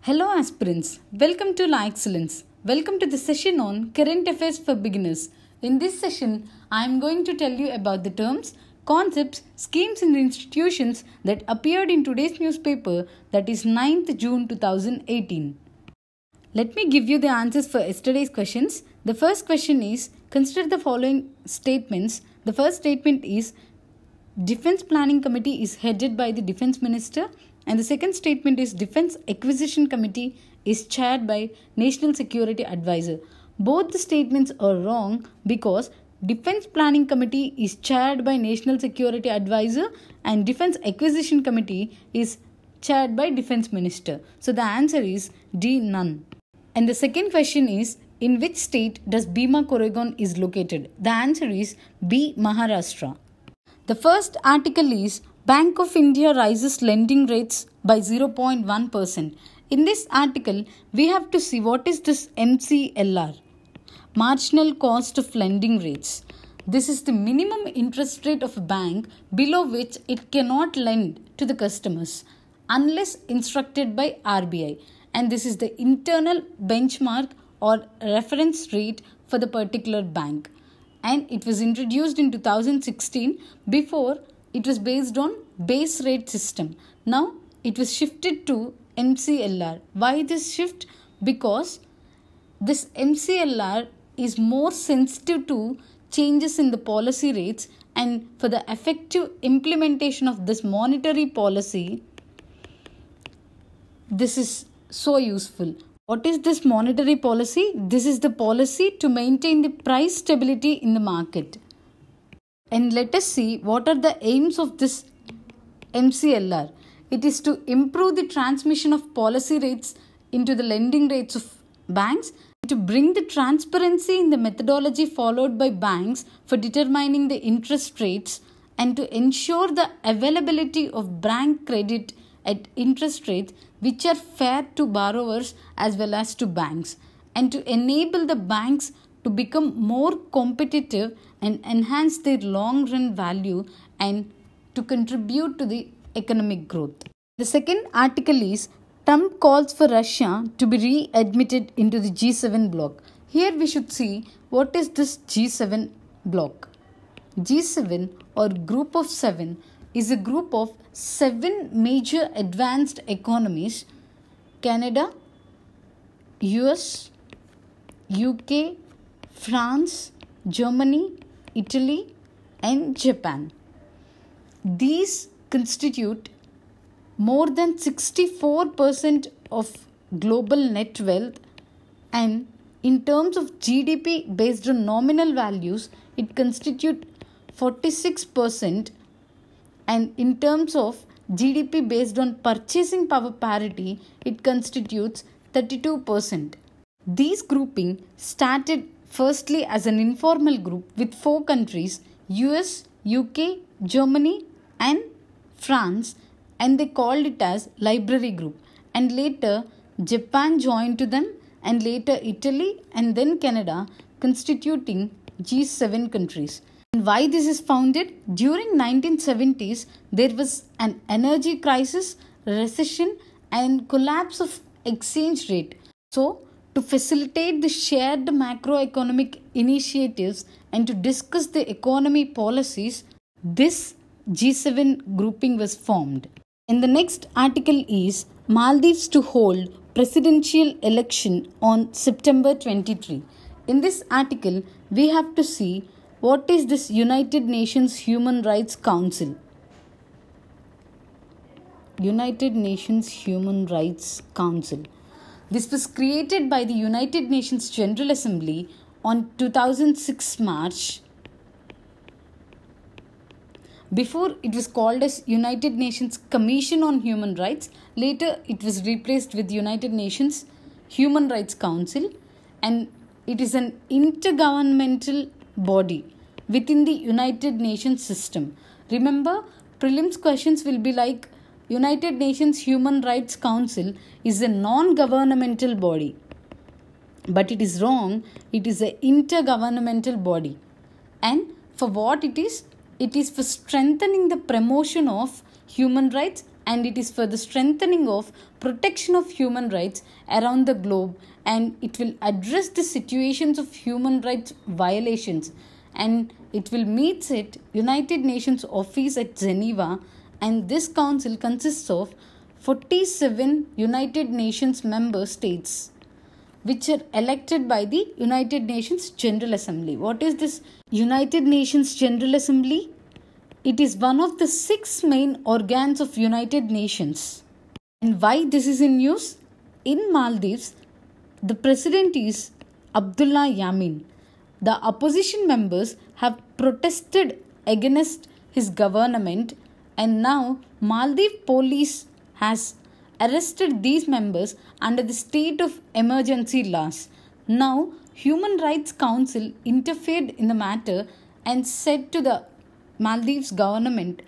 Hello aspirants, welcome to La Excellence. Welcome to the session on Current Affairs for Beginners. In this session, I am going to tell you about the terms, concepts, schemes and institutions that appeared in today's newspaper, that is 9th June 2018. Let me give you the answers for yesterday's questions. The first question is, consider the following statements. The first statement is, Defence Planning Committee is headed by the Defence Minister, and the second statement is Defence Acquisition Committee is chaired by National Security Advisor. Both the statements are wrong because Defence Planning Committee is chaired by National Security Advisor and Defence Acquisition Committee is chaired by Defence Minister. So the answer is D, none. And the second question is, in which state does Bhima Koregaon is located? The answer is B, Maharashtra. The first article is Bank of India rises lending rates by 0.1%. In this article, we have to see what is this MCLR, marginal cost of lending rates. This is the minimum interest rate of a bank below which it cannot lend to the customers unless instructed by RBI. And this is the internal benchmark or reference rate for the particular bank. And it was introduced in 2016. Before, it was based on base rate system. Now, it was shifted to MCLR. Why this shift? Because this MCLR is more sensitive to changes in the policy rates, and for the effective implementation of this monetary policy, this is so useful. What is this monetary policy? This is the policy to maintain the price stability in the market. And let us see what are the aims of this MCLR. It is to improve the transmission of policy rates into the lending rates of banks, to bring the transparency in the methodology followed by banks for determining the interest rates, and to ensure the availability of bank credit at interest rates which are fair to borrowers as well as to banks, and to enable the banks to become more competitive and enhance their long-run value and to contribute to the economic growth. The second article is Trump calls for Russia to be readmitted into the G7 bloc. Here we should see what is this G7 bloc. G7 or Group of 7 is a group of 7 major advanced economies: Canada, US, UK, France, Germany, Italy, and Japan. These constitute more than 64% of global net wealth, and in terms of GDP based on nominal values, it constitutes 46%, and in terms of GDP based on purchasing power parity, it constitutes 32%. These grouping started firstly as an informal group with 4 countries, US, UK, Germany and France, and they called it as Library Group. And later Japan joined to them, and later Italy, and then Canada, constituting G7 countries. And why this is founded? During 1970s, there was an energy crisis, recession and collapse of exchange rate. So, to facilitate the shared macroeconomic initiatives and to discuss the economy policies, this G7 grouping was formed. And the next article is Maldives to hold presidential election on September 23. In this article, we have to see what is this United Nations Human Rights Council. United Nations Human Rights Council. This was created by the United Nations General Assembly on 2006 March. Before, it was called as United Nations Commission on Human Rights. Later, it was replaced with United Nations Human Rights Council, and it is an intergovernmental body within the United Nations system. Remember, prelims questions will be like United Nations Human Rights Council is a non-governmental body. But it is wrong. It is an intergovernmental body. And for what it is? It is for strengthening the promotion of human rights and it is for the strengthening of protection of human rights around the globe, and it will address the situations of human rights violations, and it will meet at United Nations office at Geneva, and this council consists of 47 United Nations member states which are elected by the United Nations General Assembly. What is this United Nations General Assembly? It is one of the 6 main organs of United Nations. And why this is in news? In Maldives, the president is Abdullah Yamin. The opposition members have protested against his government, and now Maldives police has arrested these members under the state of emergency laws. Now, Human Rights Council interfered in the matter and said to the Maldives government,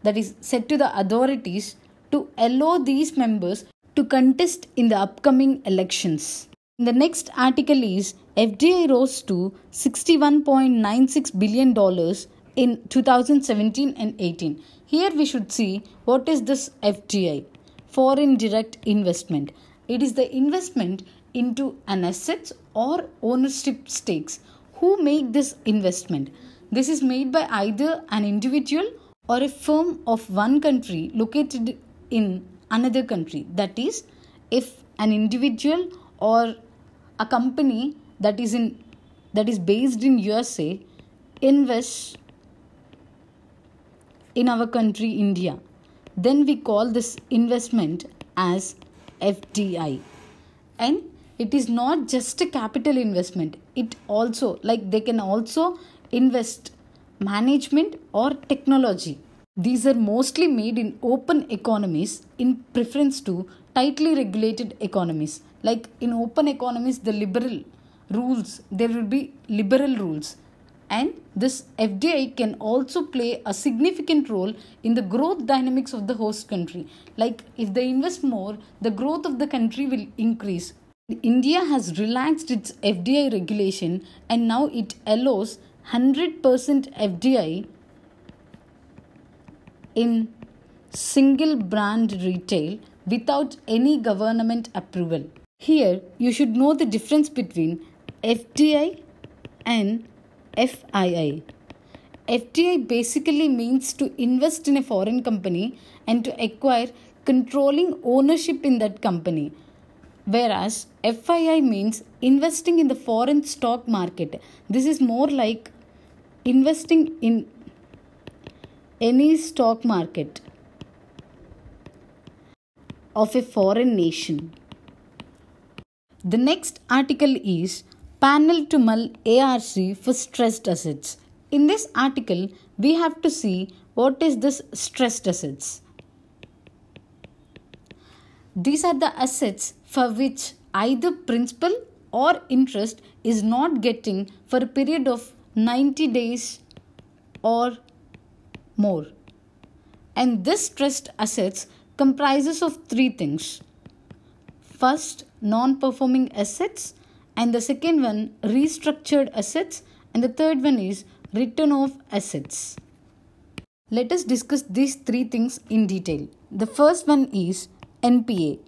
that is, said to the authorities to allow these members to contest in the upcoming elections. The next article is FDI rose to $61.96 billion in 2017 and 18. Here we should see what is this FDI, foreign direct investment. It is the investment into an assets or ownership stakes. Who make this investment? This is made by either an individual or a firm of one country located in another country. That is, if an individual or a company that is based in USA invests in our country India, then we call this investment as FDI. And it is not just a capital investment. It also, like, they can also invest management or technology. These are mostly made in open economies in preference to tightly regulated economies. Like in open economies, there will be liberal rules. And this FDI can also play a significant role in the growth dynamics of the host country. Like if they invest more, the growth of the country will increase. India has relaxed its FDI regulation, and now it allows 100% FDI in single brand retail without any government approval. Here you should know the difference between FDI and FII. FDI basically means to invest in a foreign company and to acquire controlling ownership in that company. Whereas FII means investing in the foreign stock market. This is more like investing in any stock market of a foreign nation. The next article is Panel to Mull ARC for stressed assets. In this article, we have to see what is this stressed assets. These are the assets for which either principal or interest is not getting for a period of 90 days or more. And this stressed assets comprises of 3 things. First, non-performing assets, and the second one, restructured assets, and the third one is written off assets. Let us discuss these 3 things in detail. The first one is NPA.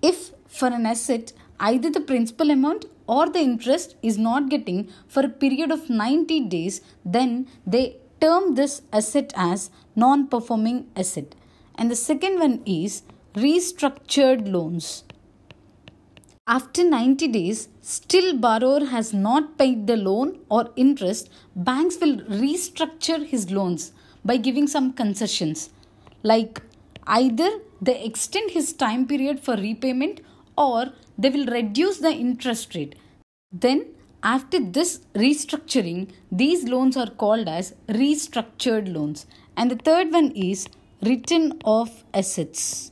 If for an asset, either the principal amount or the interest is not getting for a period of 90 days, then they term this asset as non-performing asset. And the second one is restructured loans. After 90 days, still borrower has not paid the loan or interest, banks will restructure his loans by giving some concessions. Like either they extend his time period for repayment or they will reduce the interest rate. Then after this restructuring, these loans are called as restructured loans. And the third one is written off assets.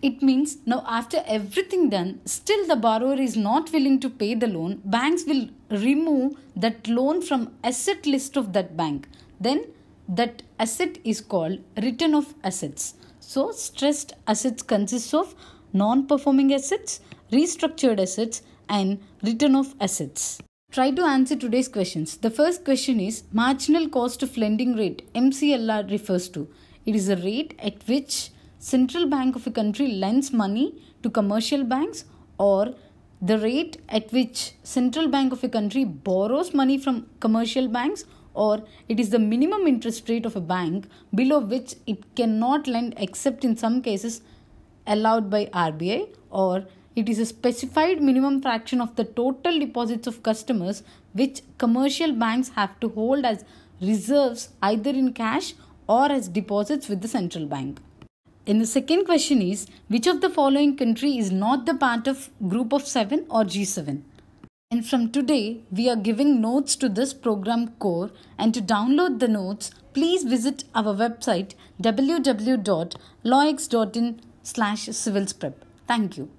It means now after everything done, still the borrower is not willing to pay the loan, banks will remove that loan from asset list of that bank. Then that asset is called written off assets. So stressed assets consists of non-performing assets, restructured assets and written off assets. Try to answer today's questions. The first question is marginal cost of lending rate MCLR refers to. It is a rate at which central bank of a country lends money to commercial banks, or the rate at which central bank of a country borrows money from commercial banks, or it is the minimum interest rate of a bank below which it cannot lend except in some cases allowed by RBI, or it is a specified minimum fraction of the total deposits of customers which commercial banks have to hold as reserves either in cash or as deposits with the central bank. And the second question is, which of the following country is not the part of Group of 7 or G7? And from today, we are giving notes to this program core, and to download the notes, please visit our website www.lawx.in/CivilsPrep. Thank you.